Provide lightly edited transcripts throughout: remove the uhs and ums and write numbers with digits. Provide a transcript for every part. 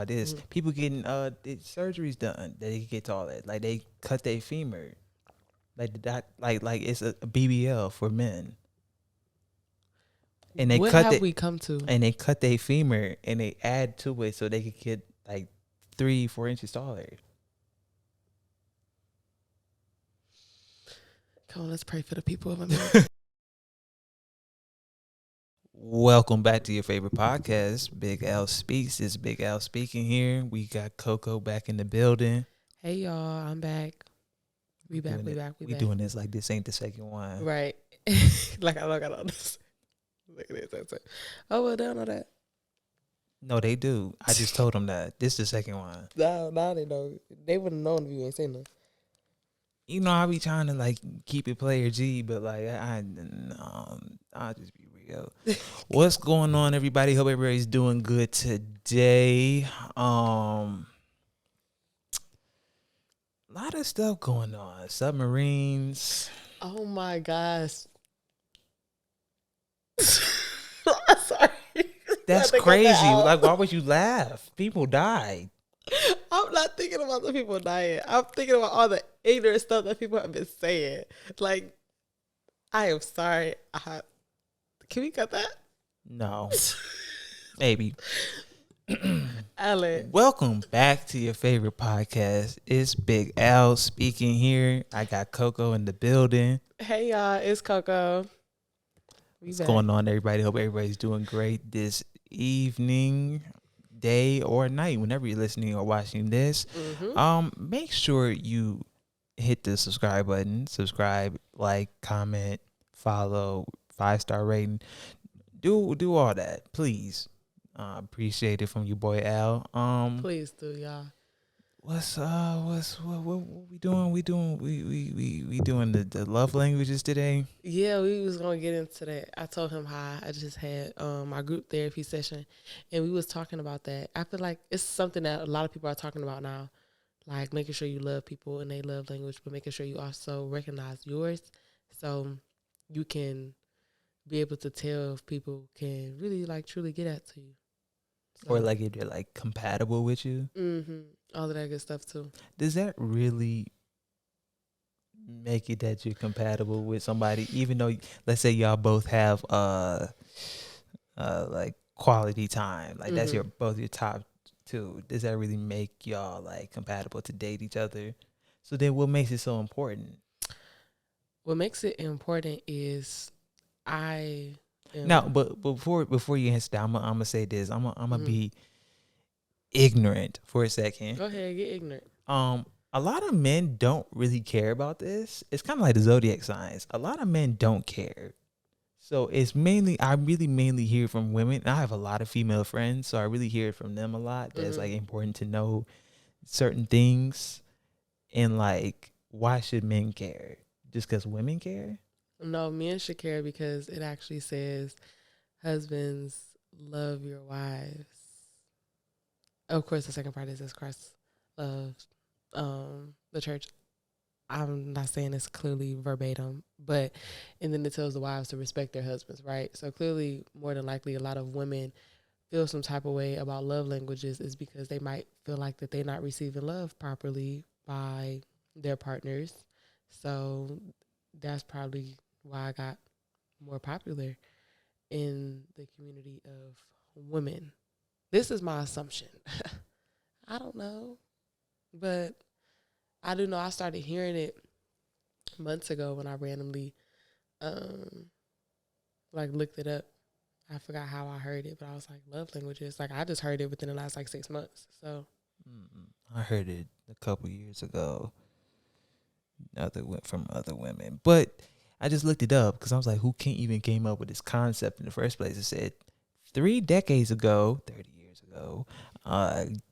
This people getting surgeries done that they get all that. Like they cut their femur. Like the like it's a BBL for men. And they What cut have it we come to? and they cut their femur and they add to it so they could get like 3-4 inches taller. Come on, let's pray for the people of America. Welcome back to your favorite podcast, Big L Speaks. It's Big L speaking here. We got KoKO back in the building. Hey y'all, I'm back. We back. We doing this like this ain't the second one. Right. Like I look at all this. Look at this. That's it. Oh, well, they don't know that. No, they do. I just told them that. This is the second one. Now they know. They wouldn't know if you ain't saying that. You know, I be trying to like keep it player G, but like I'll just be real. What's going on, everybody? Hope everybody's doing good today. A lot of stuff going on. Submarines. Oh my gosh. Sorry. That's crazy. Like, why would you laugh? People died. I'm not thinking about the people dying. I'm thinking about all the ignorant stuff that people have been saying. Like, I am sorry. Can we cut that? No. Maybe. Alan. Welcome back to your favorite podcast. It's Big L speaking here. I got KoKO in the building. Hey y'all, it's KoKO. What's going on, everybody? Hope everybody's doing great this evening, day, or night, whenever you're listening or watching this. Make sure you hit the subscribe button. Subscribe, like, comment, follow, 5-star rating. Do all that, please. Appreciate it from your boy Al. Please do, y'all. What we doing? We doing the love languages today. Yeah, we was gonna get into that. I told him how I just had my group therapy session, and we was talking about that. I feel like it's something that a lot of people are talking about now, like making sure you love people and they love language, but making sure you also recognize yours, so you can be able to tell if people can really like truly get at to you. Or like if they're like compatible with you. All of that good stuff too. Does that really make it that you're compatible with somebody, even though let's say y'all both have like quality time, like that's both your top two? Does that really make y'all like compatible to date each other? So then what makes it so important? What makes it important is but before you answer that, I'm gonna say this. I'm gonna be ignorant for a second. Go ahead, get ignorant. A lot of men don't really care about this. It's kind of like the zodiac signs. A lot of men don't care. So it's I really mainly hear from women. I have a lot of female friends, so I really hear from them a lot. That's like important to know certain things. And like, why should men care? Just because women care? No, men should care because it actually says, husbands, love your wives. Of course, the second part is as Christ loves the church. I'm not saying it's clearly verbatim, but and then it tells the wives to respect their husbands, right? So clearly, more than likely, a lot of women feel some type of way about love languages is because they might feel like that they're not receiving love properly by their partners. So that's probably why I got more popular in the community of women. This is my assumption. I don't know, but I do know I started hearing it months ago when I randomly like looked it up. I forgot how I heard it, but I was like, love languages. Like I just heard it within the last like 6 months. So I heard it a couple years ago. From other women, but I just looked it up because I was like, who came up with this concept in the first place? It said 3 decades ago, 30 years ago,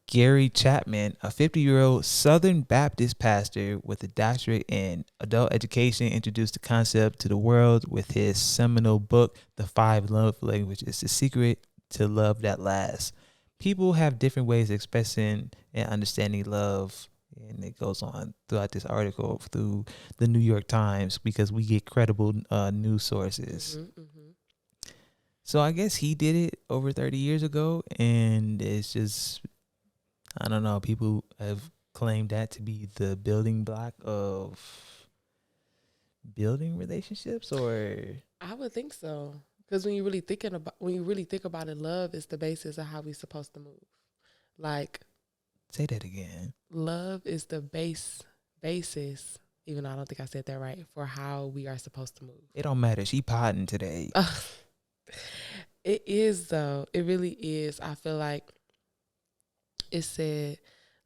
Gary Chapman, a 50-year-old Southern Baptist pastor with a doctorate in adult education, introduced the concept to the world with his seminal book, The 5 Love Languages, The Secret to Love That Lasts. People have different ways of expressing and understanding love. And it goes on throughout this article through the New York Times because we get credible news sources. So I guess he did it over 30 years ago, and it's just I don't know. People have claimed that to be the building block of building relationships, or I would think so. Because when you really think about it, love is the basis of how we're supposed to move. Like say that again. love is the basis, even though I don't think I said that right, for how we are supposed to move. It don't matter. She potting today. It is though. It really is. I feel like it said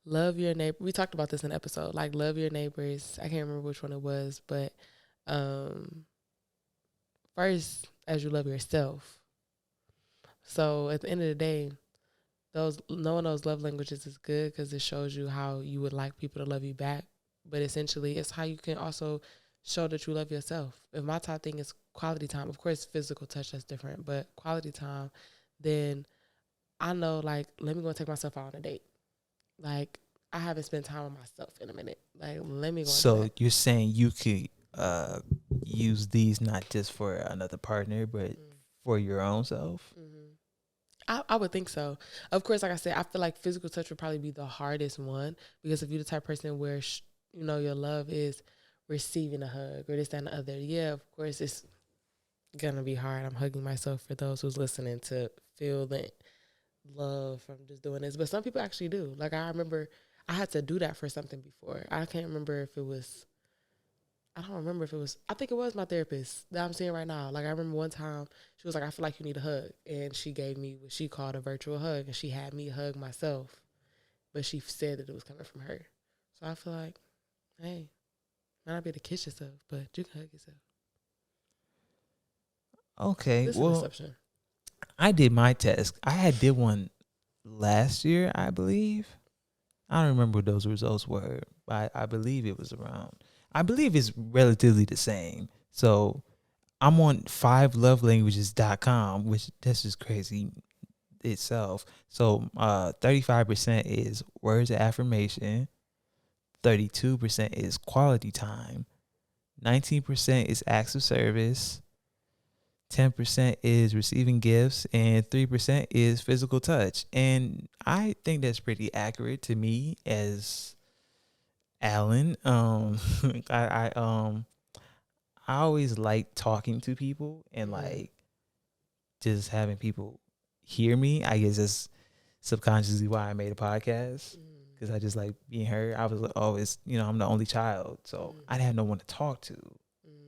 love your neighbor. We talked about this in an episode. Like love your neighbors. I can't remember which one it was, but first as you love yourself. So at the end of the day, those knowing those love languages is good because it shows you how you would like people to love you back. But essentially, it's how you can also show that you love yourself. If my top thing is quality time, of course, physical touch, that's different, but quality time, then I know, like, let me go and take myself out on a date. Like, I haven't spent time with myself in a minute. Like, let me go and do So that. you're saying you could use these not just for another partner, but for your own self? I would think so. Of course, like I said, I feel like physical touch would probably be the hardest one because if you're the type of person where, your love is receiving a hug or this, that, and the other, yeah, of course, it's going to be hard. I'm hugging myself for those who's listening to feel the love from just doing this. But some people actually do. Like, I remember I had to do that for something before. I can't remember if it was, I don't remember if it was, I think it was my therapist that I'm seeing right now. Like, I remember one time she was like, I feel like you need a hug. And she gave me what she called a virtual hug. And she had me hug myself. But she said that it was coming from her. So I feel like, hey, might not be able to kiss yourself, but you can hug yourself. Okay, This is an well, exception. I did my test. I did one last year, I believe. I don't remember what those results were, but I believe it was around. I believe it's relatively the same. So I'm on 5lovelanguages.com, which this is crazy itself. So 35% is words of affirmation, 32% is quality time, 19% is acts of service, 10% is receiving gifts, and 3% is physical touch. And I think that's pretty accurate to me as Alan. I always like talking to people and like just having people hear me. I guess that's subconsciously why I made a podcast because I just like being heard. I was always, I'm the only child, so I didn't have no one to talk to.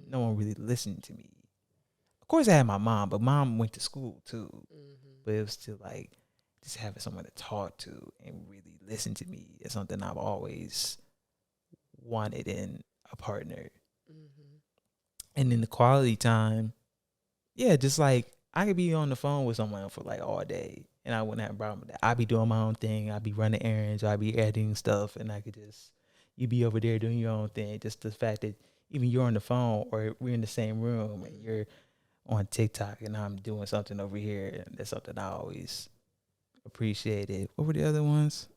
No one really listened to me. Of course, I had my mom, but mom went to school too. But it was still like just having someone to talk to and really listen to me is something I've always wanted in a partner. And then the quality time, yeah, just like I could be on the phone with someone for like all day and I wouldn't have a problem with that. I'd be doing my own thing. I'd be running errands. I'd be editing stuff and I could just, you be over there doing your own thing. Just the fact that even you're on the phone or we're in the same room and you're on TikTok and I'm doing something over here. And that's something I always appreciated. What were the other ones?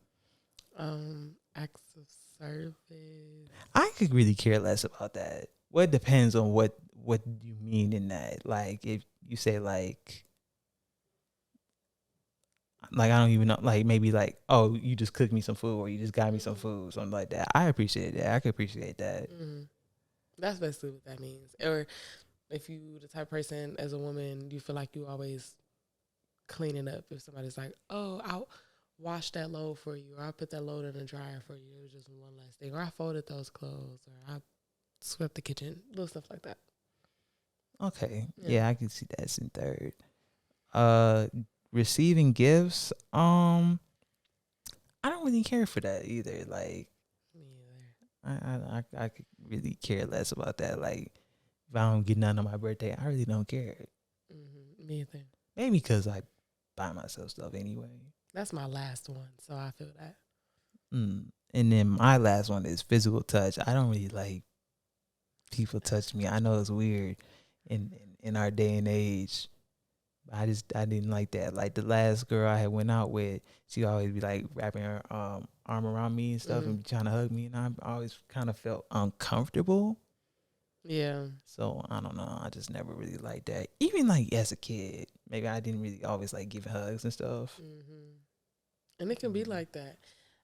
Acts of service. I could really care less about that. Well, it depends on what you mean in that. Like if you say like I don't even know, like maybe like, oh, you just cooked me some food or you just got me some food, something like that. I appreciate that. I could appreciate that. That's basically what that means. Or if you the type of person as a woman, you feel like you always cleaning up. If somebody's like, oh, I'll wash that load for you, or I'll put that load in the dryer for you. It was just one last thing. Or I folded those clothes, or I swept the kitchen, little stuff like that. Okay. Yeah, I can see that's in third. Receiving gifts, I don't really care for that either. Like Me either. I could really care less about that. Like if I don't get none on my birthday, I really don't care. Me either. Maybe because I buy myself stuff anyway. That's my last one, so I feel that. And then my last one is physical touch. I don't really like people touch me. I know it's weird in our day and age. I didn't like that. Like the last girl I had went out with, she always be like wrapping her arm around me and stuff and trying to hug me, and I always kind of felt uncomfortable. Yeah. So I don't know. I just never really liked that. Even like as a kid, maybe I didn't really always like giving hugs and stuff. And it can be like that.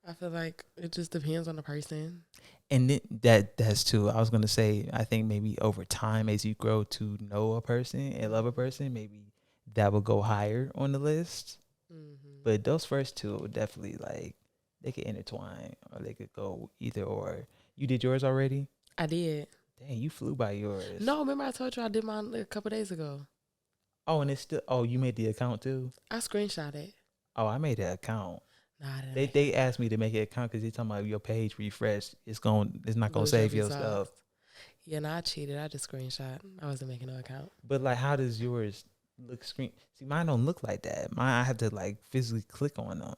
I feel like it just depends on the person. And that's too. I was gonna say, I think maybe over time, as you grow to know a person and love a person, maybe that will go higher on the list. Mm-hmm. But those first two would definitely like they could intertwine or they could go either or. You did yours already? I did. Dang, you flew by yours. No, remember I told you I did mine a couple days ago. Oh, and it's still. Oh, you made the account too. I screenshot it. Oh, I made an account. Nah, I didn't They make it. they asked me to make an account because they talking about your page refresh. It's not gonna Lose your save your results. stuff. Yeah, no, I cheated. I just screenshot. I wasn't making no account. But like, how does yours look? Screen. See, mine don't look like that. Mine, I have to like physically click on them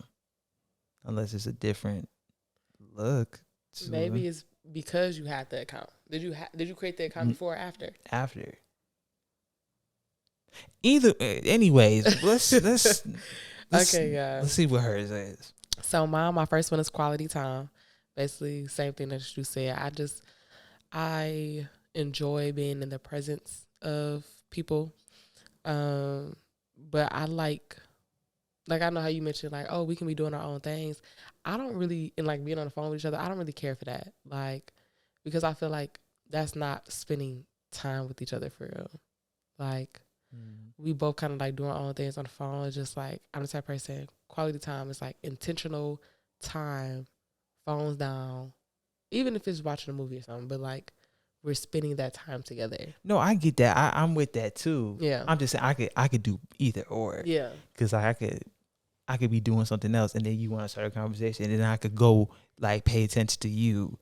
unless it's a different look. To Maybe it's because you had the account. Did you create the account before or after? after. Either, anyways, Okay, yeah. let's see what hers is. So my first one is quality time. Basically, same thing that you said. I enjoy being in the presence of people. But I like I know how you mentioned like, oh, we can be doing our own things. I don't really and like being on the phone with each other, I don't really care for that. Like because I feel like that's not spending time with each other for real. Like we both kind of like doing our own things on the phone. It's just like I'm the type of person, quality time is like intentional time, phones down, even if it's watching a movie or something, but like we're spending that time together. No, I get that. I'm with that too. Yeah. I'm just saying I could do either or. Yeah. Because I could be doing something else, and then you want to start a conversation, and then I could go like pay attention to you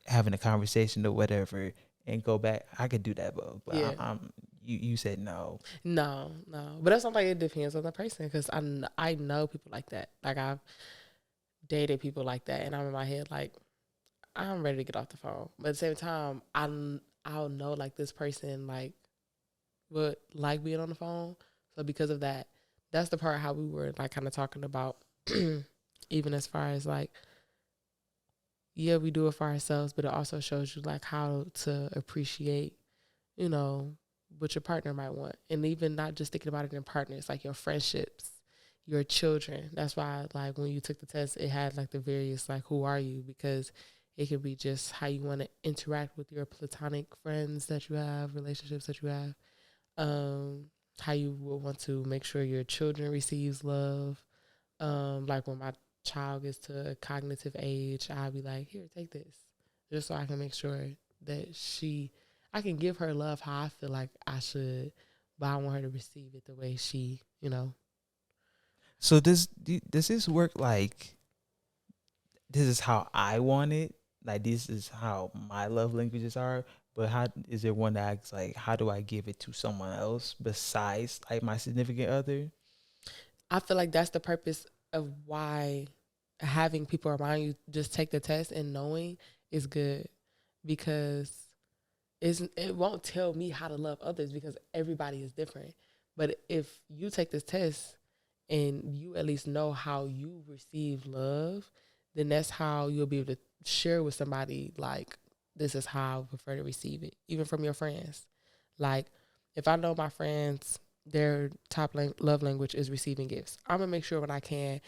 having a conversation or whatever, and go back. I could do that, but Yeah. I'm you said no. No. But that's something it depends on the person because I know people like that. Like I've dated people like that, and I'm in my head like I'm ready to get off the phone. But at the same time, I'll know like this person like would like being on the phone. So because of that, that's the part how we were like kind of talking about, even as far as like, yeah, we do it for ourselves, but it also shows you like how to appreciate, you know, what your partner might want, and even not just thinking about it in partners, like your friendships, your children. That's why like when you took the test, it had like the various like who are you because it could be just how you want to interact with your platonic friends that you have, relationships that you have, how you will want to make sure your children receives love. Like when my child gets to a cognitive age, I'll be like, here, take this, just so I can make sure that I can give her love how I feel like I should, but I want her to receive it the way she, you know. So does this work like this is how I want it? Like this is how my love languages are. But how is there one that acts like how do I give it to someone else besides like my significant other? I feel like that's the purpose of why having people around you just take the test and knowing is good because it won't tell me how to love others because everybody is different. But if you take this test and you at least know how you receive love, then that's how you'll be able to share with somebody like this is how I prefer to receive it, even from your friends. Like if I know my friends, their top love language is receiving gifts, I'm gonna make sure when I can,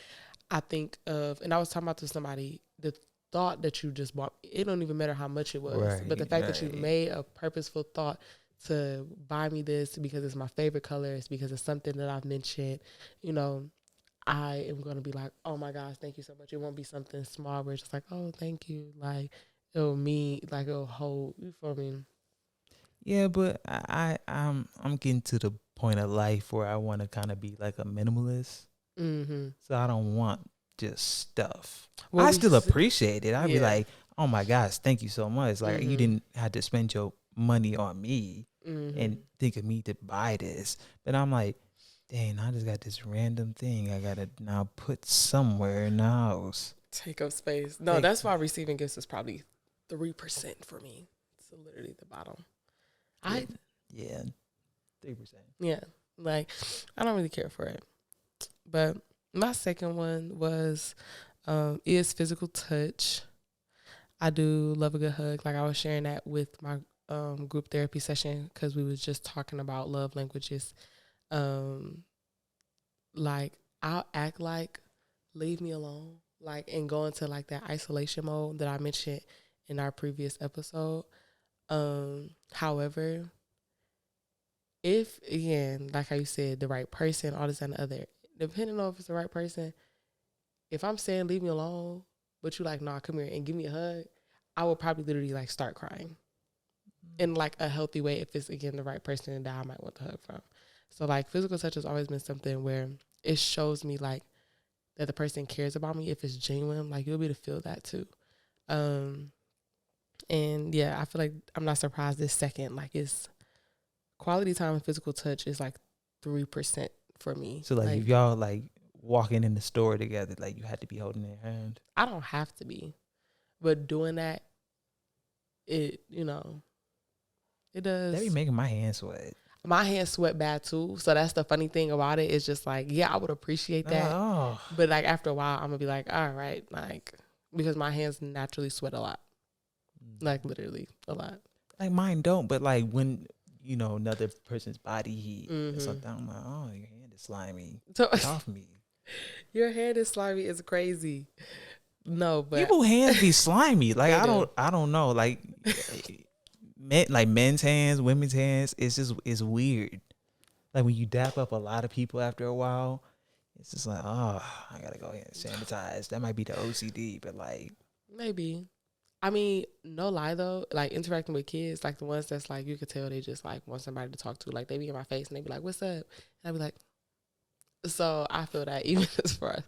I think of, and I was talking about to somebody, the thought that you just bought, it don't even matter how much it was, but the fact that you made a purposeful thought to buy me this because it's my favorite color, it's because it's something that I've mentioned, you know, I am going to be like, oh my gosh, thank you so much. It won't be something small where it's just like, oh, thank you. Like, it'll mean, like, it'll hold, you feel me? Yeah, but I'm getting to the point of life where I want to kind of be like a minimalist. So I don't want just stuff. Well, I still appreciate it. I'd be yeah. like, oh my gosh, thank you so much. Like you didn't have to spend your money on me and think of me to buy this. But I'm like, dang, I just got this random thing I gotta now put somewhere in the house. Take up space. No, that's why receiving gifts is probably 3% for me. It's literally the bottom. Yeah, 3%. Yeah, like I don't really care for it. But my second one was is physical touch. I do love a good hug. Like I was sharing that with my group therapy session because we was just talking about love languages. Like I'll act like leave me alone. like, and go into like that isolation mode that I mentioned in our previous episode. However, if again, like how you said, the right person, all this and the other, depending on if it's the right person, if I'm saying leave me alone, but you like, nah, come here and give me a hug, I will probably literally like start crying in like a healthy way if it's again the right person that I might want the hug from. So like physical touch has always been something where it shows me like that the person cares about me. If it's genuine, like you'll be able to feel that too. And yeah, I feel like I'm not surprised this second. Like it's quality time and physical touch is like 3% for me. So like if y'all like walking in the store together, like you had to be holding their hand. I don't have to be, but doing that, it it does. That be making my hands sweat. My hands sweat bad too. So that's the funny thing about it. It's just like, yeah, I would appreciate that. Oh. But like after a while, I'm gonna be like, all right, like because my hands naturally sweat a lot, like literally a lot. Like mine don't, but like when another person's body heat or something, I'm like, oh, your hand is slimy. Get off me. Your hand is slimy is crazy. No, but people hands be slimy. Like I don't know. Like men's hands, women's hands, it's weird. Like when you dap up a lot of people after a while, it's just like, oh, I gotta go ahead and sanitize. That might be the OCD, but like maybe. I mean, no lie though, like interacting with kids, like the ones that's like you could tell they just like want somebody to talk to. Like they be in my face and they be like, "What's up?" And I be like, so I feel that even as far as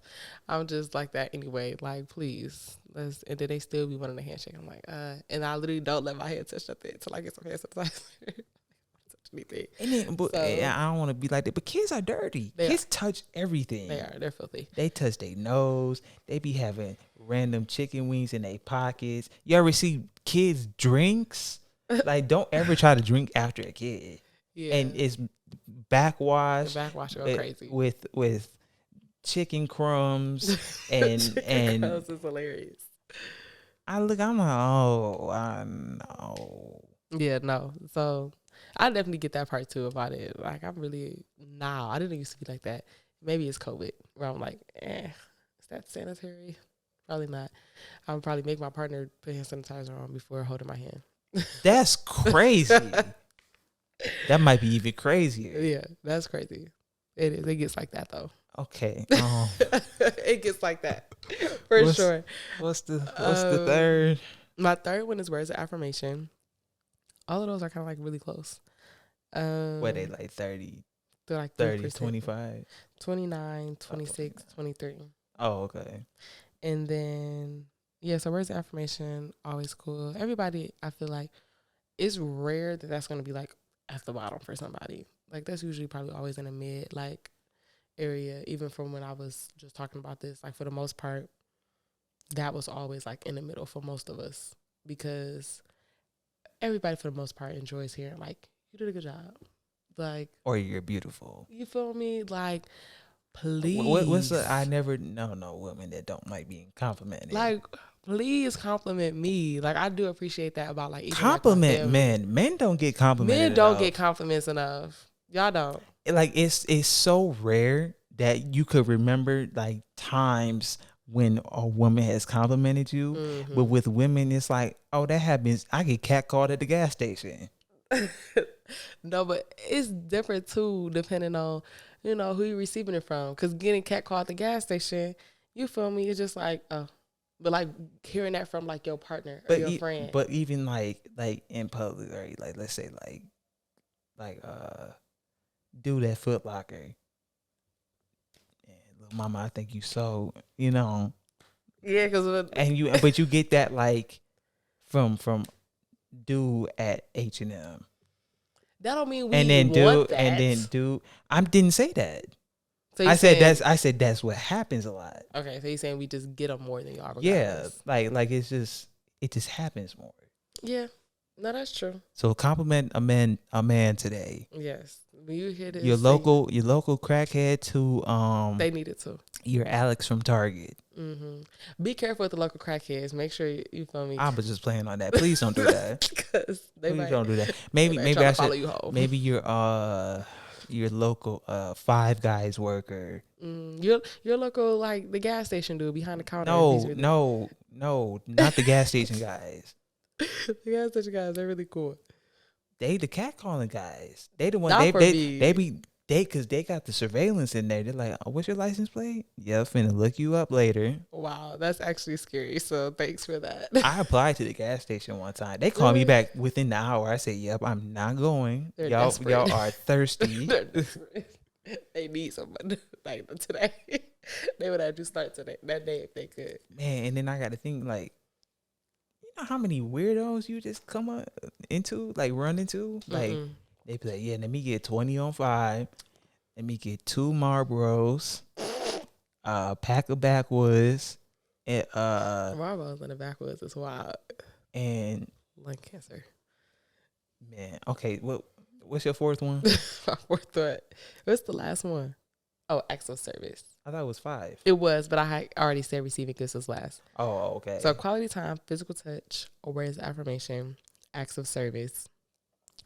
I'm just like that anyway. Like please, let's. And then they still be wanting a handshake. I'm like, and I literally don't let my hand touch nothing until I get some hand sanitizer. Anything. And then, but I don't want to be like that. But kids are dirty. Kids touch everything. They are. They're filthy. They touch their nose. They be having random chicken wings in their pockets. You ever see kids drinks? Like, don't ever try to drink after a kid. Yeah. And it's backwash. The backwash go crazy with chicken crumbs and chicken crumbs is hilarious. I'm like, oh, I know. Yeah, no. So I definitely get that part too about it. Like I didn't used to be like that. Maybe it's COVID where I'm like, is that sanitary? Probably not. I would probably make my partner put hand sanitizer on before holding my hand. That's crazy. That might be even crazier. Yeah, that's crazy. It is. It gets like that though. Okay. It gets like that for sure. What's the third? My third one is words of affirmation. All of those are kind of like really close. What they like 30? They're like 30, 25? 29, 26, 23. Oh, okay. And then, yeah, so words of affirmation, always cool. Everybody, I feel like, it's rare that that's going to be like at the bottom for somebody. Like that's usually probably always in the mid like area, even from when I was just talking about this. Like for the most part, that was always like in the middle for most of us because everybody for the most part enjoys hearing like you did a good job, like or you're beautiful. You feel me? Like please. What's the? I never know women that don't like being complimented. Like please compliment me. Like I do appreciate that about like even compliment like men. Men don't get complimented. Men don't get compliments enough. Y'all don't. Like it's so rare that you could remember like times when a woman has complimented you. Mm-hmm. But with women, it's like, oh, that happens. I get catcalled at the gas station. No, but it's different too, depending on, who you're receiving it from. Because getting catcalled at the gas station, you feel me? It's just like, oh. But like hearing that from like your partner or your friend. But even like in public, right? Like let's say like dude at Foot Locker. Mama, I think you so, Yeah, because but you get that like from dude at H&M. That don't mean we and then want that. And then dude, I didn't say that. So I said that's what happens a lot. Okay, so you're saying we just get them more than y'all. Regardless. Yeah, like it just happens more. Yeah, no, that's true. So compliment a man today. Yes, when you hear this, your local crackhead to they need it too. You're Alex from Target. Mm-hmm. Be careful with the local crackheads. Make sure you feel me. I was just playing on that. Please don't do that. Please don't do that. Maybe I should. follow you home. Maybe you're your local Five Guys worker. Your local, like the gas station dude behind the counter. No, not the gas station guys. The gas station guys, they're really cool. They the catcalling guys. They the one Not they for they, me. they be they because they got the surveillance in there. They're like, oh, what's your license plate? Yeah, finna look you up later. Wow, that's actually scary. So thanks for that. I applied to the gas station one time. They called me back within the hour. I said, yep, I'm not going. They're Y'all desperate. are thirsty. They're desperate. They need someone like today. They would have to start today that day if they could. Man, and then I got to think like, you know how many weirdos you just come up into, like run into? Like they be like, yeah, let me get 20 on 5. Let me get 2 Marlboros, a pack of backwoods, and Marlboros in the backwoods is wild. And Lung cancer. Man, okay, what's your fourth one? My fourth thought. What's the last one? Oh, acts of service. I thought it was 5. It was, but I had already said receiving gifts was last. Oh, okay. So quality time, physical touch, or words of affirmation, acts of service,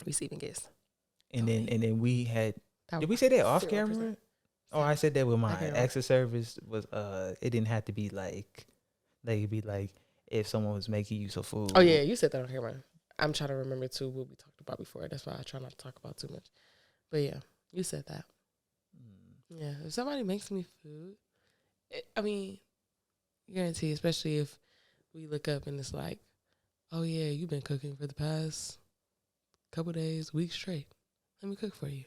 receiving gifts. And then we had. Did we say that off 0%. Camera? Oh, I said that with mine. Acts of service was it didn't have to be like, they could be like if someone was making you some food. Oh yeah, you said that on camera. I'm trying to remember too what we talked about before. That's why I try not to talk about too much. But yeah, you said that. Yeah, if somebody makes me food, I mean, guarantee, especially if we look up and it's like, oh yeah, you've been cooking for the past couple days, weeks straight. Let me cook for you.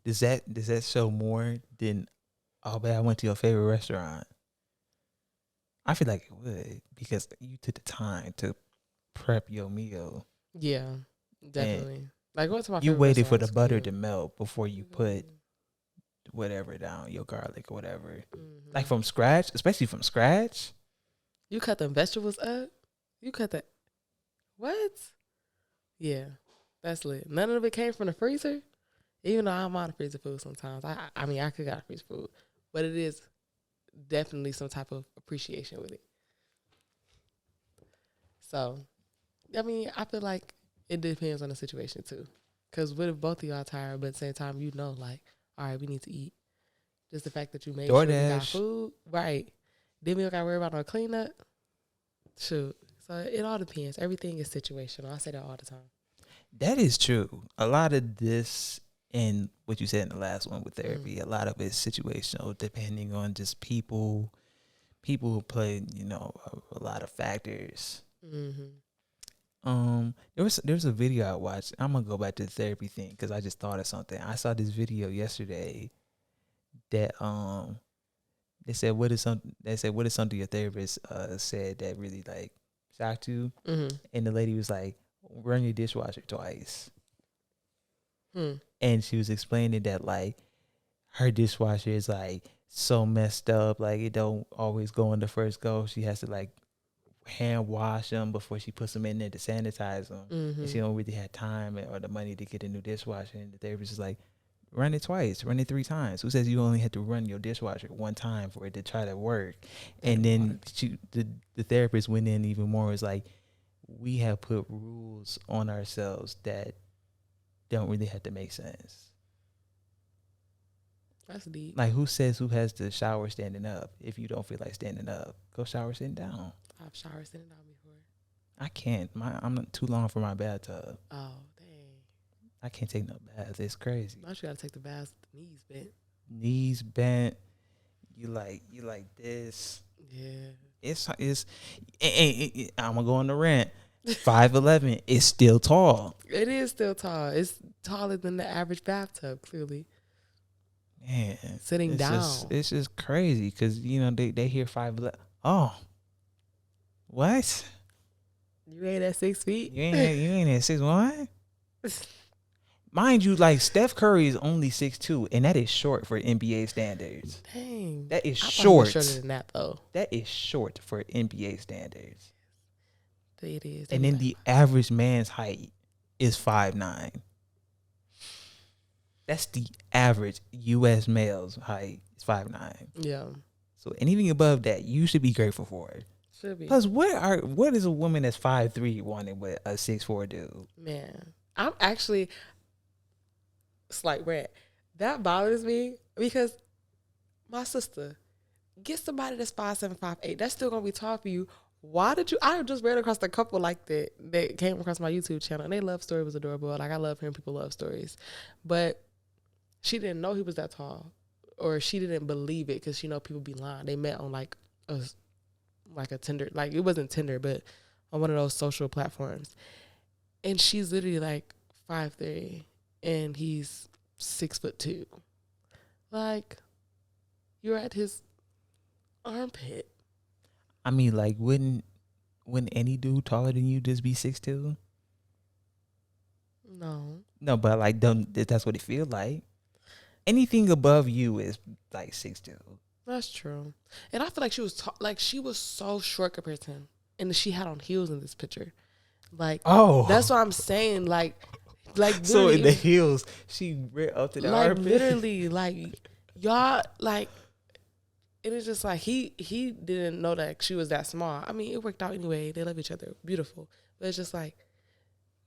Does that show more than, oh, but I went to your favorite restaurant? I feel like it would, because you took the time to prep your meal. Yeah, definitely. And like, what's my favorite? You waited for the butter to melt before you put whatever down, your garlic or whatever. Like from scratch, especially from scratch. You cut them vegetables up? You cut that? What? Yeah, that's lit. None of it came from the freezer? Even though I'm out of freezer food sometimes. I mean, I cook out of freezer food. But it is definitely some type of appreciation with it. So, I mean, I feel like it depends on the situation too. Because what if both of y'all tired, but at the same time, you know, like, all right, we need to eat. Just the fact that you made sure we got food. Right. Then we don't got to worry about no cleanup. Shoot. So it all depends. Everything is situational. I say that all the time. That is true. A lot of this, and what you said in the last one with therapy, a lot of it is situational, depending on just people who play, you know, a lot of factors. There was a video I watched. I'm gonna go back to the therapy thing because I just thought of something. I saw this video yesterday that they said what is something your therapist said that really like shocked you, and the lady was like, run your dishwasher twice. And she was explaining that like her dishwasher is like so messed up, like it don't always go in the first go. She has to like hand wash them before she puts them in there to sanitize them, and she don't really have time or the money to get a new dishwasher. And the therapist is like, run it twice, run it 3 times. Who says you only had to run your dishwasher 1 time for it to try to work? And then the therapist went in even more. Was like, we have put rules on ourselves that don't really have to make sense. That's deep. Like, who says who has to shower standing up? If you don't feel like standing up, go shower sitting down. I've showered sitting down before. I can't. I'm not too long for my bathtub. Oh, dang. I can't take no bath. It's crazy. Now you gotta take the bath with the knees bent. Knees bent. You like this. Yeah. It's I'm gonna go on the rant. 5'11" is still tall. It is still tall. It's taller than the average bathtub, clearly. Man, sitting down. It's just crazy because, you know, they hear 5'11". Oh, what? You ain't at 6 feet? You ain't at 6'1"? Mind you, like Steph Curry is only 6'2", and that is short for NBA standards. Dang. That is short. Shorter than that, though. That is short for NBA standards. It is. And then the average man's height is 5'9". That's the average U.S. male's height is 5'9". Yeah. So anything above that, you should be grateful for it. Should be. Plus, what is a woman that's 5'3" wanting with a 6'4" dude? Man, I'm actually, slight rant. That bothers me because my sister, get somebody that's 5'7", 5'8". That's still gonna be tall for you. Why did you? I just ran across a couple like that came across my YouTube channel, and their love story was adorable. Like, I love hearing people love stories, but she didn't know he was that tall, or she didn't believe it because she know people be lying. They met on like a Tinder, like it wasn't Tinder, but on one of those social platforms, and she's literally like 5'3", and he's 6'2". Like, you're at his armpit. I mean, like, wouldn't any dude taller than you just be 6'2"? No. No, but like, don't, that's what it feels like. Anything above you is like 6'2". That's true. And I feel like she was so short compared to him. And she had on heels in this picture. Like, Oh, that's what I'm saying. Like so in the heels, she read up to the like armpit. literally, like, y'all, like, it is just like he didn't know that she was that small. I mean, it worked out anyway. They love each other. Beautiful. But it's just like,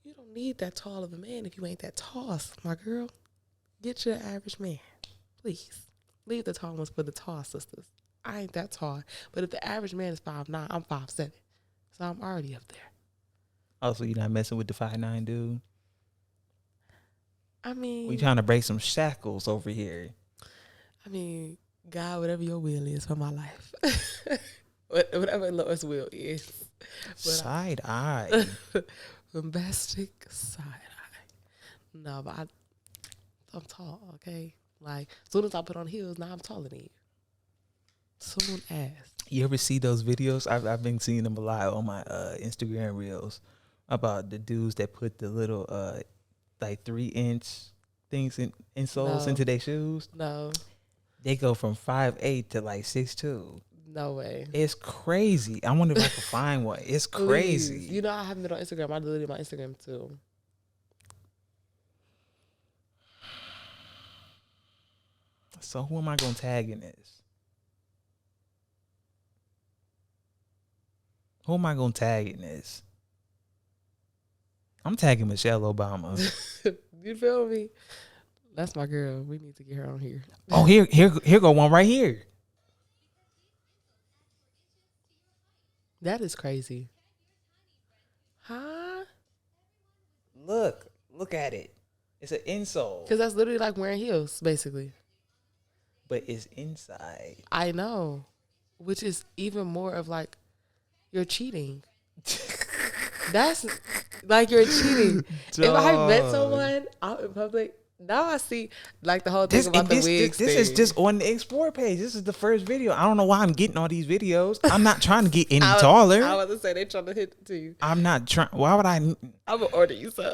you don't need that tall of a man if you ain't that tall, my girl. Get your average man. Please. Leave the tall ones for the tall sisters. I ain't that tall. But if the average man is 5'9", I'm 5'7". So I'm already up there. Oh, so you're not messing with the 5'9" dude? I mean, We trying to break some shackles over here. I mean, God, whatever your will is for my life. Whatever Lord's will is. Side eye. Bombastic side eye. No, but I'm tall, okay? Like, as soon as I put on heels, now I'm taller than you. Soon as. You ever see those videos? I've been seeing them a lot on my Instagram reels about the dudes that put the little like 3-inch things in soles into their shoes. No. They go from 5'8" to like 6'2". No way. It's crazy. I wonder if I can find one. It's crazy. Please. You know, I haven't been on Instagram. I deleted my Instagram too. So who am I gonna tag in this? Who am I gonna tag in this? I'm tagging Michelle Obama. You feel me? That's my girl. We need to get her on here. Oh, here go one right here. That is crazy. Huh? Look at it. It's an insole. Because that's literally like wearing heels, basically. But it's inside. I know. Which is even more of like, you're cheating. That's like, you're cheating. If I met someone out in public, now I see like the whole thing about the wigs. This is just on the explore page. This is the first video. I don't know why I'm getting all these videos. I'm not trying to get any taller. I was to say they trying to hit it to you. I'm not trying. Why would I? I'm gonna order you some.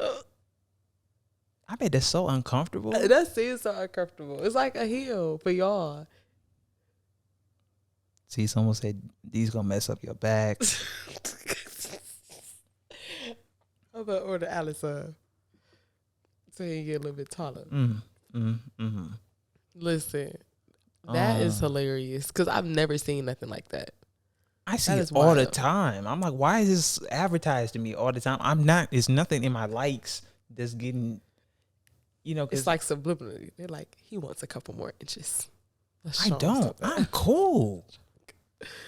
I bet that's so uncomfortable. That seems so uncomfortable. It's like a heel for y'all. See, someone said these gonna mess up your back. I'm gonna order Alice some. So you get a little bit taller. Listen, that is hilarious because I've never seen nothing like that. I see it all the time. I'm like, why is this advertised to me all the time? I'm not. It's nothing in my likes that's getting. You know, it's like subliminally. They're like, he wants a couple more inches. I don't. I'm cool.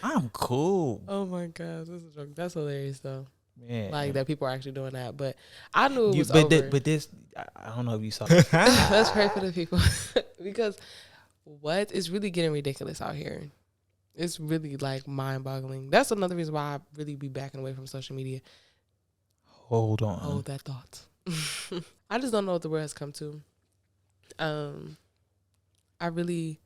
I'm cool. Oh my gosh, this is a joke. That's hilarious though. Yeah. Like that people are actually doing that. But I knew it was over. But this, I don't know if you saw it. Let's pray for the people. Because it's really getting ridiculous out here. It's really like mind boggling. That's another reason why I really be backing away from social media. Hold on. Hold that thought. I just don't know what the world has come to. I really,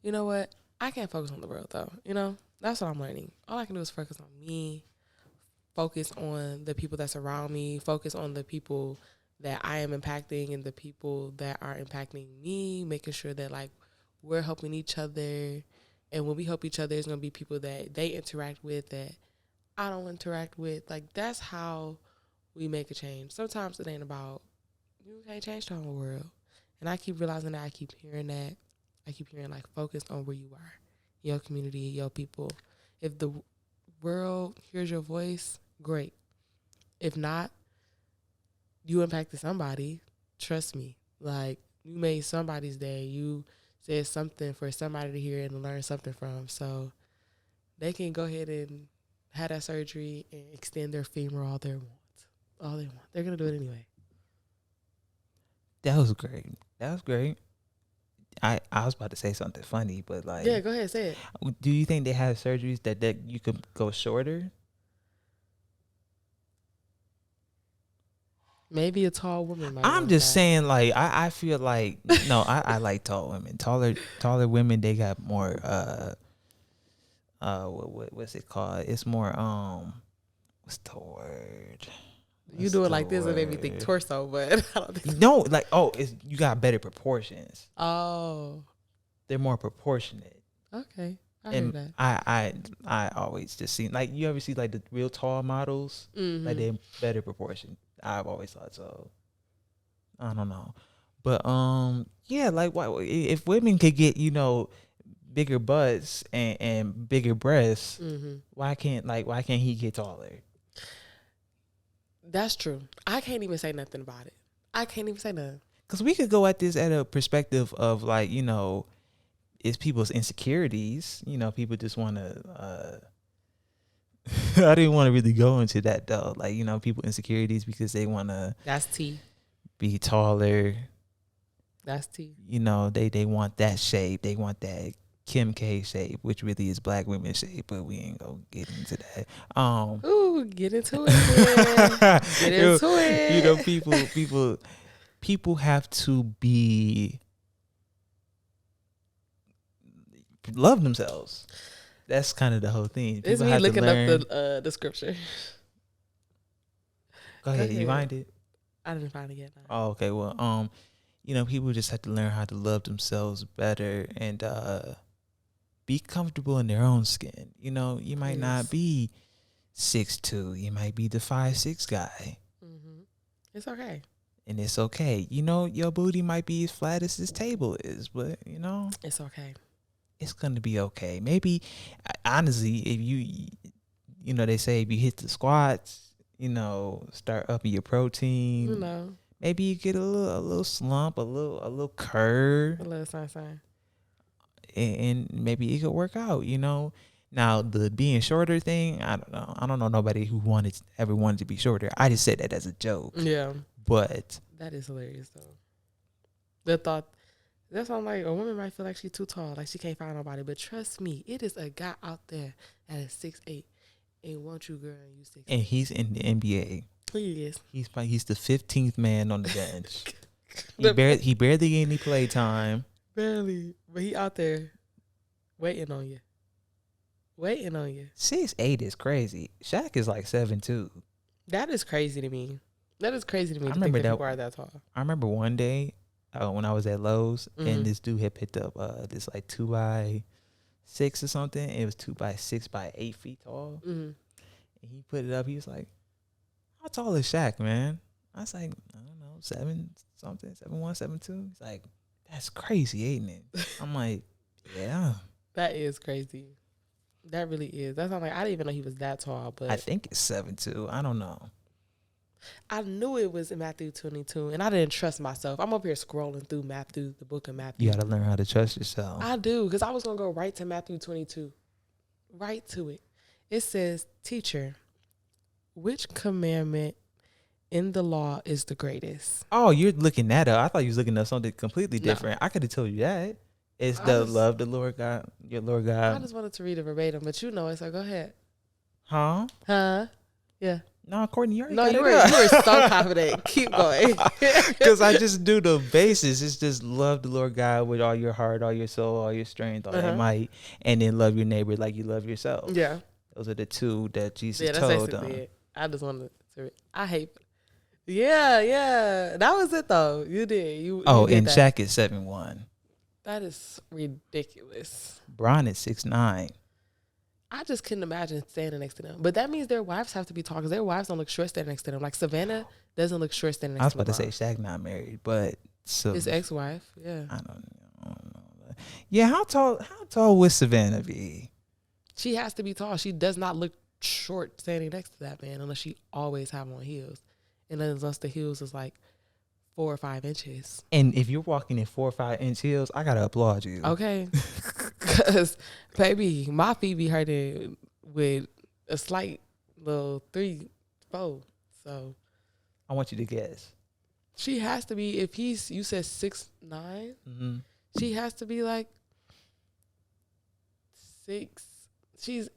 you know what? I can't focus on the world though. You know, that's what I'm learning. All I can do is focus on me, focus on the people that surround me, focus on the people that I am impacting and the people that are impacting me, making sure that like we're helping each other. And when we help each other, there's going to be people that they interact with that I don't interact with. Like that's how we make a change. Sometimes it ain't about, you can't change the whole world. And I keep realizing that. I keep hearing that. I keep hearing like focus on where you are, your community, your people. If the world hears your voice, great. If not, you impacted somebody. trust me. Like, you made somebody's day. You said something for somebody to hear and learn something from. So they can go ahead and have that surgery and extend their femur all they want. All they want. They're going to do it anyway. That was great. That was great. I was about to say something funny, but like, Yeah, go ahead, say it. do you think they have surgeries that you could go shorter? Maybe a tall woman might. I'm want just that. saying, like, I feel like no, I like tall women. Taller women, they got more what's it called? It's more what's the word? You do it like this, it made me think torso, but I don't think so. No, like, it's you got better proportions. Oh, They're more proportionate. okay. I And heard that. I always just seen, like, you ever see like the real tall models, like they're better proportion. I've always thought so. I don't know, but yeah, like, why if women could get bigger butts and bigger breasts, why can't he get taller? That's true. I can't even say nothing about it. I can't even say nothing. Because we could go at this at a perspective of, like, it's people's insecurities. People just want to. I didn't want to really go into that though. Like, people insecurities because they want to. That's T. Be taller. That's T. They want that shape. They want that Kim K shape, which really is black women shape, but we ain't gonna get into that. Ooh, get into it. Get into it. People have to love themselves. That's kind of the whole thing. People it's me have looking to learn. up the scripture. Go ahead. You find it? I didn't find it yet. No. Oh, okay. Well, people just have to learn how to love themselves better and be comfortable in their own skin. You might not be 6'2". You might be the 5'6" guy. It's okay. And it's okay. Your booty might be as flat as this table is, but it's okay. It's gonna be okay. Maybe, honestly, if they say if you hit the squats, start upping your protein. Maybe you get a little slump, a little curve, a little sign. And maybe it could work out. Now the being shorter thing, I don't know. I don't know nobody who ever wanted to be shorter. I just said that as a joke. Yeah, but that is hilarious though. The thought. That's why I'm like, a woman might feel like she's too tall, like she can't find nobody. But trust me, it is a guy out there that is 6'8" and want you, girl, and you 6'8". And he's in the NBA. He is. He's the 15th man on the bench. he barely get any play time. Barely, but he out there waiting on you. 6'8" is crazy. Shaq is like 7'2". That is crazy to me. I remember think that people are that tall. I remember one day when I was at Lowe's and this dude had picked up this like 2x6 or something. It was 2x6 by 8 feet tall. And he put it up. He was like, "How tall is Shaq, man?" I was like, "I don't know, 7 something, 7'1", 7'2". He's like, "That's crazy, ain't it?" I'm like, "Yeah." That is crazy. That really is. That's not like, I didn't even know he was that tall, but I think it's 7'2". I don't know. I knew it was in Matthew 22, and I didn't trust myself. I'm up here scrolling through Matthew, the book of Matthew. You got to learn how to trust yourself. I do, because I was going to go right to Matthew 22. Right to it. It says, "Teacher, which commandment in the law is the greatest?" Oh, you're looking that up. I thought you was looking up something completely different. No. I could have told you that. It's love the Lord God, your Lord God. I just wanted to read it verbatim, but it, so go ahead. Huh? Yeah. No, Courtney, you were so confident. Keep going. Because I just do the basis. It's just love the Lord God with all your heart, all your soul, all your strength, all your might, and then love your neighbor like you love yourself. Yeah. Those are the two that Jesus that's told them. It. I just wanted to. I hate. Yeah. That was it though. You did. You did and that. Shaq is 7'1". That is ridiculous. Bron is 6'9". I just couldn't imagine standing next to them. But that means their wives have to be tall because their wives don't look short standing next to them. Like Savannah doesn't look short standing next to them. I was about to say Shaq not married, but his ex-wife. Yeah. I don't know. Yeah, how tall would Savannah be? She has to be tall. She does not look short standing next to that man unless she always have on heels. And unless the heels is like 4 or 5 inches. And if you're walking in 4 or 5 inch heels, I gotta applaud you. Okay. Because, baby, my feet be hurting with a slight little 3, 4. So I want you to guess. she has to be, if he's, you said 6'9", Mm-hmm. she has to be like 6. She.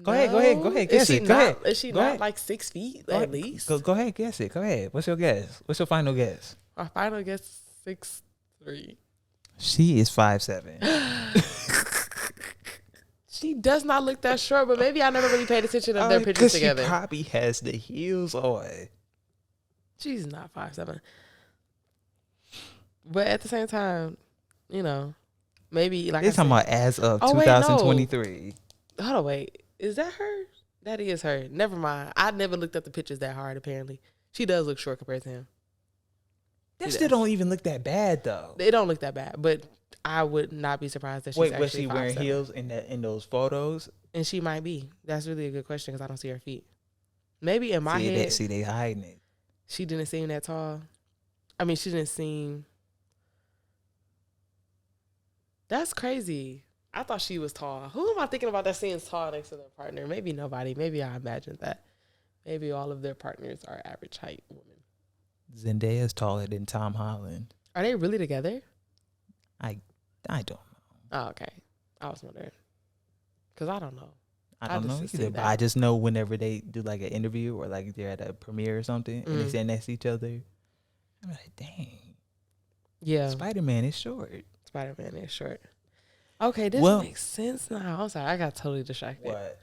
Go ahead. Guess it. Go ahead. Is she Go not ahead. like 6 feet Go at ahead. least? Go ahead, guess it. Go ahead. What's your guess? What's your final guess? My final guess 6'3". She is 5'7". She does not look that short, but maybe I never really paid attention to their pictures together. She probably has the heels on. She's not 5'7". But at the same time, you know, maybe like They're talking about as of 2023. Hold on, wait. Is that her? That is her. Never mind. I never looked at the pictures that hard, apparently. She does look short compared to him. That still don't even look that bad, though. They don't look that bad, but I would not be surprised that she's actually 5'7". Was she wearing heels in those photos? And she might be. That's really a good question because I don't see her feet. Maybe in my head. They hiding it. She didn't seem that tall. I mean, she didn't seem. That's crazy. I thought she was tall. Who am I thinking about that seems tall next to their partner? Maybe nobody. Maybe I imagined that. Maybe all of their partners are average height women. Zendaya's taller than Tom Holland. Are they really together? I don't know. Oh, okay. I was wondering. Because I don't know. I don't know just either. But I just know whenever they do like an interview or like they're at a premiere or something and they stand next to each other, I'm like, dang. Yeah. Spider-Man is short. Spider-Man is short. Okay, this makes sense now. I'm sorry, I got totally distracted. What?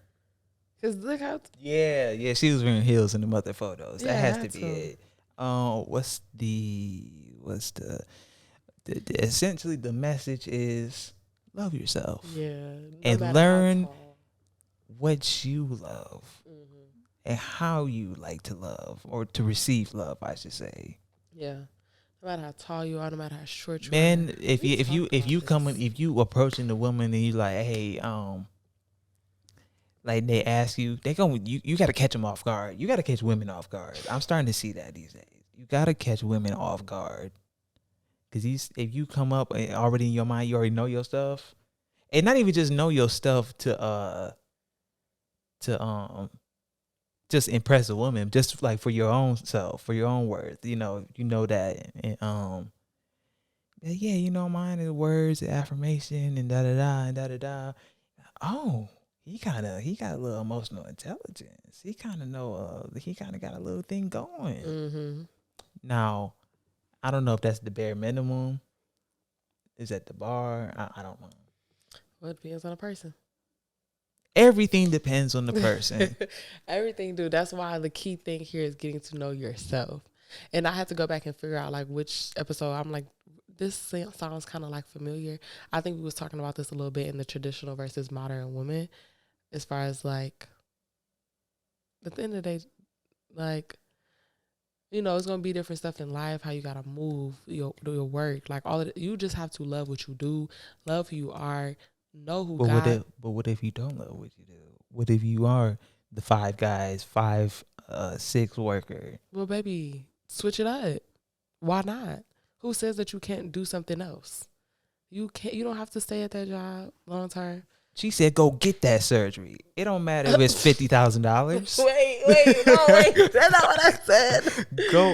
Cause look how. Yeah, she was wearing heels in the mother photos. Yeah, that has to be it. What's essentially the message is love yourself. Yeah, and learn what you love and how you like to love or to receive love, I should say. Yeah. No matter how tall you are, no matter how short you are. Man, if you approaching the woman and you like, hey, like they ask you, you got to catch them off guard. You got to catch women off guard. I'm starting to see that these days. You got to catch women off guard. Because if you come up and already in your mind, you already know your stuff. And not even just know your stuff to just impress a woman, just like for your own self, for your own worth. You know that. And yeah, mine is words, affirmation, and da da da and da da da. Oh, he got a little emotional intelligence. He kind of got a little thing going. Mm-hmm. Now, I don't know if that's the bare minimum. Is that the bar? I don't know. Well, it depends on the person. Everything depends on the person. Everything, dude. That's why the key thing here is getting to know yourself. And I had to go back and figure out like which episode. I'm like, this sounds kind of like familiar. I think we was talking about this a little bit in the traditional versus modern woman, as far as like, at the end of the day, like, it's gonna be different stuff in life. How you gotta move, your work, like all of it. You just have to love what you do, love who you are, know who God. But what if you don't love what you do? What if you are the 5'6" worker? Well, baby, switch it up. Why not? Who says that you can't do something else? You can't. You don't have to stay at that job long term. She said, "Go get that surgery. It don't matter if it's $50,000." Wait, no, wait. That's not what I said. Go.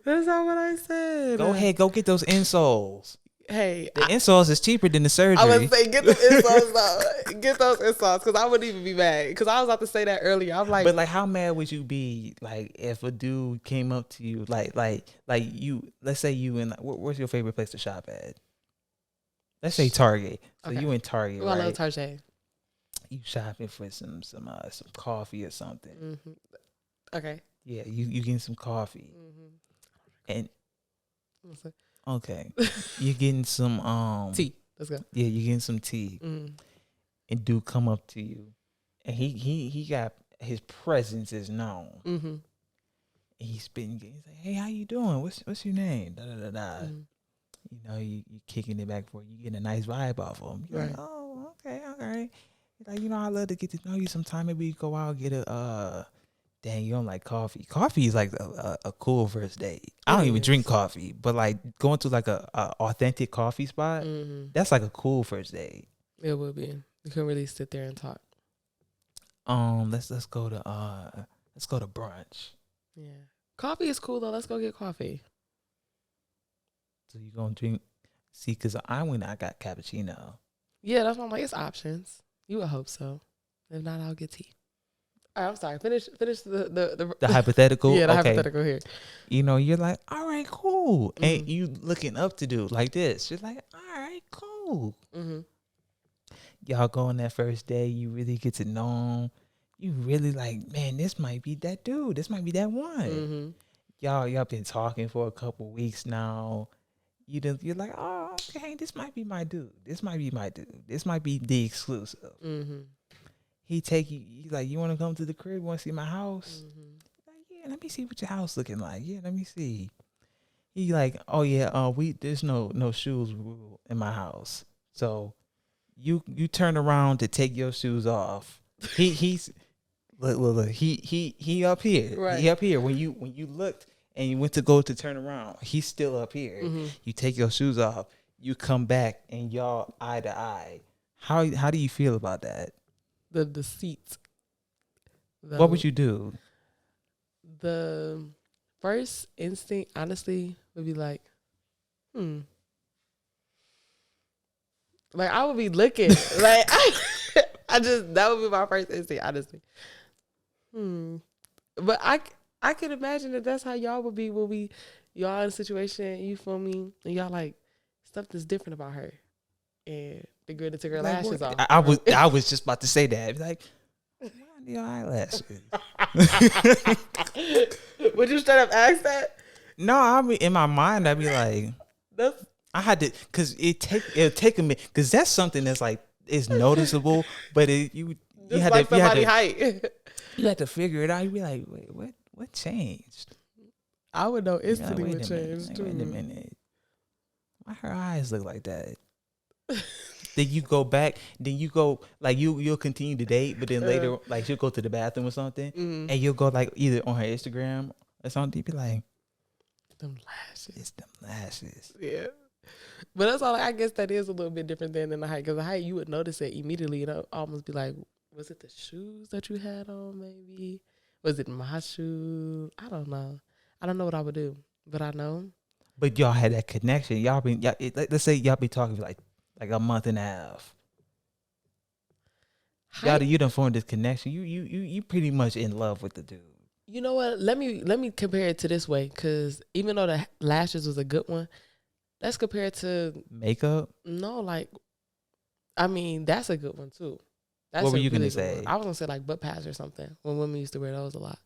That's not what I said. Go ahead, go get those insoles. Hey, the insoles is cheaper than the surgery. I was saying, get the insoles though. Get those insoles, because I wouldn't even be mad. Because I was about to say that earlier. I'm like, but like, how mad would you be like if a dude came up to you, like you? Let's say you in. Where's your favorite place to shop at? Let's say Target. So you in Target, right? I love Target. You shopping for some coffee or something. Mm-hmm. Okay. Yeah, you getting some coffee, and okay, you're getting some tea. Let's go. Yeah, you're getting some tea, and dude come up to you, and he got his presence is known. And he's spitting. He's like, "Hey, how you doing? What's your name?" Da da da da. You kicking it back for you, getting a nice vibe off of him. You're like, oh, okay, all right. Like, I love to get to know you sometime. Maybe we go out and get a Dang, you don't like coffee. Coffee is like a cool first date. I It don't even drink is. coffee, but like going to like a authentic coffee spot, Mm-hmm. that's like a cool first date. It would be. You can really sit there and talk. Let's go to brunch. Yeah. Coffee is cool though. Let's go get coffee. So you gonna drink? See, cause I got cappuccino. Yeah, that's why I'm like, it's options. You would hope so. If not, I'll get tea. All right, I'm sorry. Finish The hypothetical. yeah, the Okay. hypothetical here. You know, you're like, all right, cool. And Mhm. you looking up to do like this. You're like, all right, cool. Mm-hmm. Y'all go on that first day. You really get to know him. You really like, man, this might be that dude. This might be that one. Mm-hmm. Y'all been talking for a couple weeks now. You're like, oh, okay, this might be my dude. This might be my dude. This might be the exclusive. Mm-hmm. He take you. He's like, you want to come to the crib? Want to see my house? Mm-hmm. Like, yeah, let me see what your house looking like. Yeah, let me see. He like, oh yeah, there's no shoes rule in my house. So you turn around to take your shoes off. He's look, he up here. Right. He up here. When you looked and you went to go to turn around, he's still up here. Mm-hmm. You take your shoes off, you come back and y'all eye to eye. How do you feel about that? The seats. What would you do? The first instinct, honestly, would be like, Like, I would be looking. Like, I just, that would be my first instinct, honestly. But I could imagine that that's how y'all would be when y'all in a situation, you feel me? And y'all like, something's different about her. And the girl that took her Like, lashes off. I was just about to say that. Like, why are your eyelashes? Would you straight up ask that? No, I mean in my mind I'd be like, I had to, cause it'll take a minute, cause that's something that's like it's noticeable, but you had like to height. You had to figure it out. You'd be like, wait, what changed? I would know instantly Like, what changed too. Wait a minute, why her eyes look like that? Then you go back. Then you go like you'll continue to date, but then later like she'll go to the bathroom or something, and you'll go like either on her Instagram or something. You'll be like, them lashes. it's them lashes. Yeah. But that's all. I guess that is a little bit different than in the height, because the height you would notice it immediately. You know, almost be like, was it the shoes that you had on? Maybe was it my shoe? I don't know. I don't know what I would do, but I know. But y'all had that connection. Let's say y'all be talking like a month and a half. You done formed this connection. You pretty much in love with the dude. You know what? Let me compare it to this way, because even though the lashes was a good one, let's compare it to makeup. No, like, I mean, that's a good one too. That's what were you really gonna say? I was gonna say like butt pads or something. When women used to wear those a lot.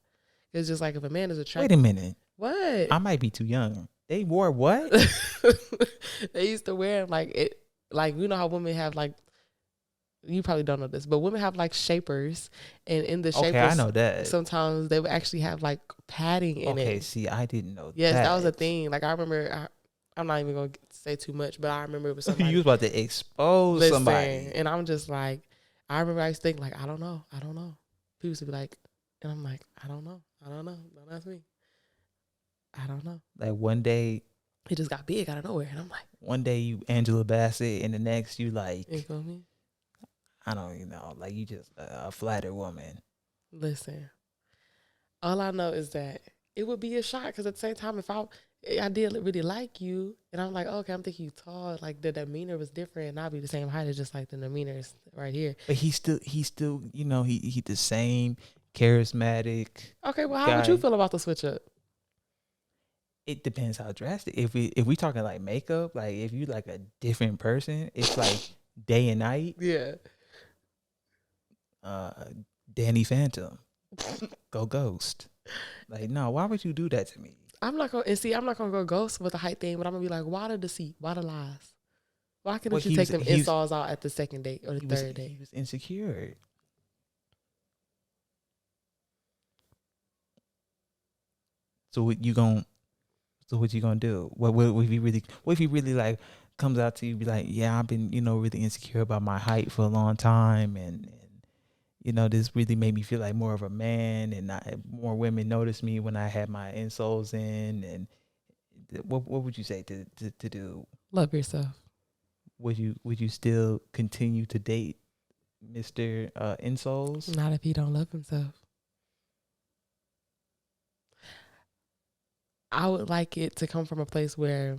It's just like if a man is attracted. Wait a minute. What? I might be too young. They wore what? They used to wear like it. Like, you know how women have like, you probably don't know this, but women have like shapers, and in the shapers, okay, I know that. Sometimes they would actually have like padding in it. Okay, see, I didn't know. Yes, that was a thing. Like I remember, I'm not even gonna say too much, but I remember it was somebody. You was about to expose somebody, and I'm just like, I remember I used to think like, I don't know. People used to be like, and I'm like, I don't know. Don't ask me. I don't know. Like one day, it just got big out of nowhere, and I'm like, one day you Angela Bassett, and the next you like, you feel me? I don't even know, like you just a flattered woman. Listen, all I know is that it would be a shock, because at the same time, if I did really like you, and I'm like, okay, I'm thinking you tall, like the demeanor was different, and I'll be the same height as just like the demeanor is right here. But he's still, you know, he the same charismatic. Okay, well, how would you feel about the switch up? It depends how drastic. If we talking like makeup, like if you like a different person, it's like day and night. Yeah. Danny Phantom, go ghost. Like, no, why would you do that to me? I'm not gonna go ghost with the height thing, but I'm gonna be like, why the deceit? Why the lies? Why couldn't you take them installs out at the second date or the third date? He was insecure. So what you gonna do? What if he really like comes out to you, be like, yeah, I've been, you know, really insecure about my height for a long time, and this really made me feel like more of a man, and more women notice me when I had my insoles in. And what would you say to do? Love yourself. Would you still continue to date Mr. Insoles? Not if he don't love himself. I would like it to come from a place where,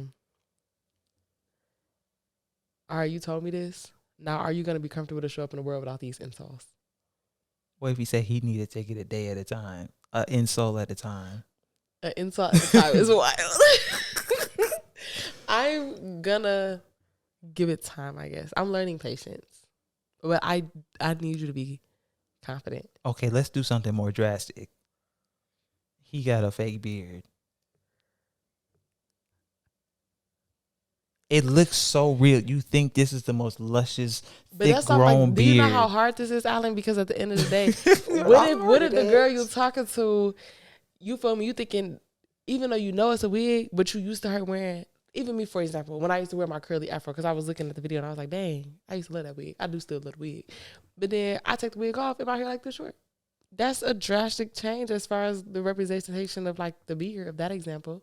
all right, you told me this. Now, are you going to be comfortable to show up in the world without these insults? What if he said he needed to take it a day at a time, an insole at a time? An insult at the time is wild. I'm going to give it time, I guess. I'm learning patience. But I need you to be confident. Okay, let's do something more drastic. He got a fake beard. It looks so real. You think this is the most luscious, thick, grown beard. Do you know how hard this is, Alan? Because at the end of the day, what if the girl you're talking to, you feel me, you thinking, even though you know it's a wig, but you used to her wearing, even me, for example, when I used to wear my curly afro, because I was looking at the video and I was like, dang, I used to love that wig. I do still love the wig. But then I take the wig off and my hair like this short. That's a drastic change as far as the representation of like the beard of that example.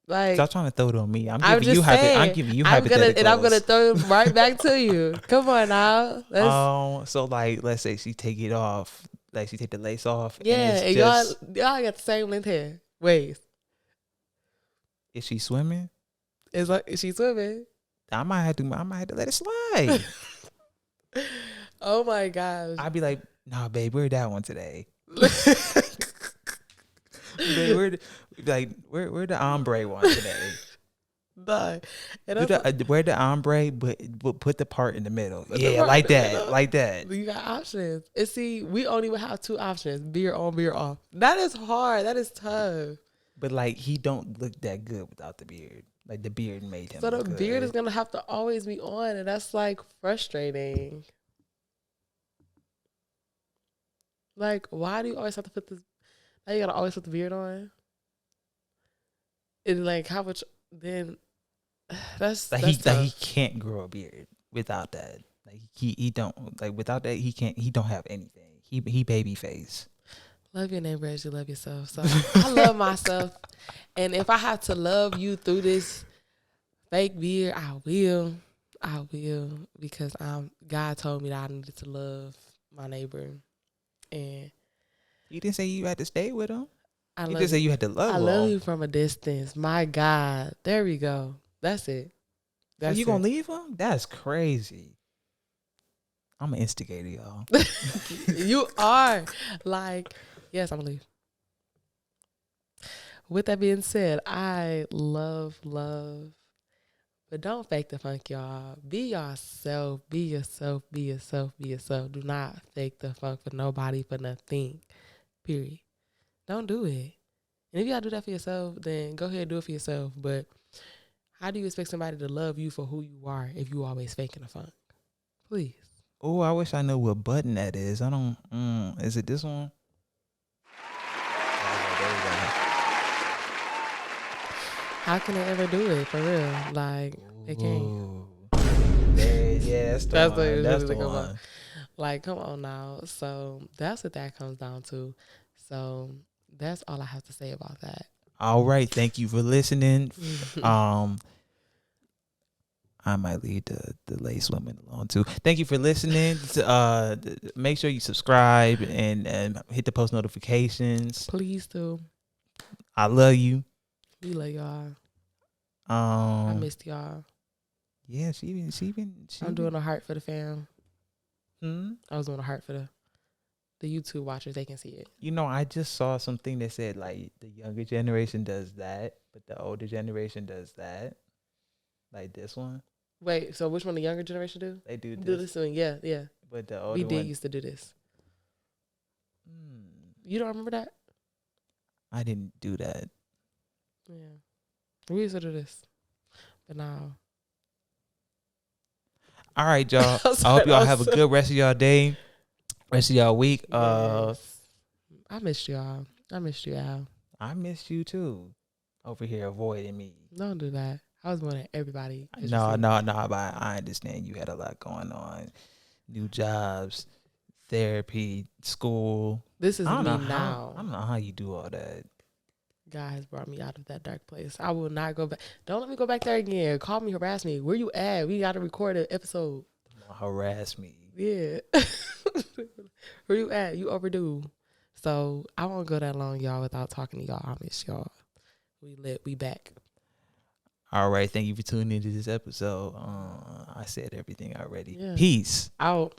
Like, stop trying to throw it on me. I'm giving you hypotheticals. And I'm gonna throw it right back to you. Come on now. So like, let's say she take it off, like she take the lace off. Yeah, and y'all got the same length hair, waist. Is she swimming? Is she swimming? I might have to let it slide. Oh my gosh! I'd be like, nah, babe, wear that one today. Babe, where the ombre one today? Nah. Wear the ombre, but put the part in the middle. Yeah, like that. You got options. And see, we only would have two options: beard on, beard off. That is hard. That is tough. But like, he don't look that good without the beard. Like, the beard made him. So the good. beard is gonna have to always be on, and that's like frustrating. Like, why do you always have to put this? Now you gotta always put the beard on. And like, how much then? That's he can't grow a beard without that. Like he don't, like, without that he can't. He don't have anything. He baby face. Love your neighbor as you love yourself. So I love myself, and if I have to love you through this fake beard, I will, because God told me that I needed to love my neighbor, and you didn't say you had to stay with him. You just say you had to love him. I love you from a distance. My God, there we go. That's it. Are you gonna leave him? That's crazy. I'm an instigator, y'all. You are. Like, yes, I'm gonna leave. With that being said, I love, but don't fake the funk, y'all. Be yourself. Be yourself. Be yourself. Be yourself. Do not fake the funk for nobody, for nothing. Period. Don't do it. And if you gotta do that for yourself, then go ahead and do it for yourself. But how do you expect somebody to love you for who you are if you always faking the funk? Please. Oh, I wish I knew what button that is. I don't. Is it this one? How can they ever do it for real? Like, they can't. Yeah, that's the one. That's the one. Like, come on now. So that's what that comes down to. So that's all I have to say about that. All right. Thank you for listening. I might leave the lace women alone too. Thank you for listening. Make sure you subscribe and hit the post notifications. Please do. I love you. We love y'all. I missed y'all. Yeah, I'm doing a heart for the fam. I was doing a heart for the YouTube watchers. They can see it. You know, I just saw something that said like the younger generation does that, but the older generation does that. Like this one. Wait, so which one the younger generation do? They do this. Do this one, yeah. But the older one used to do this. You don't remember that? I didn't do that. Yeah. We used to do this. But now. All right, y'all. I hope y'all have a good rest of y'all day. Rest of y'all week. Yes. I missed y'all. I missed you, Al. I missed you too. Over here avoiding me. Don't do that. I was wanting everybody. No. But I understand you had a lot going on. New jobs, therapy, school. This is I don't me know how. now. I don't know how you do all that. God has brought me out of that dark place. I will not go back. Don't let me go back there again. Call me, harass me. Where you at? We got to record an episode. Harass me. Yeah. Where you at? You overdue. So I won't go that long, y'all, without talking to y'all. I miss y'all. We lit. We back. All right. Thank you for tuning into this episode. I said everything already. Yeah. Peace. Out.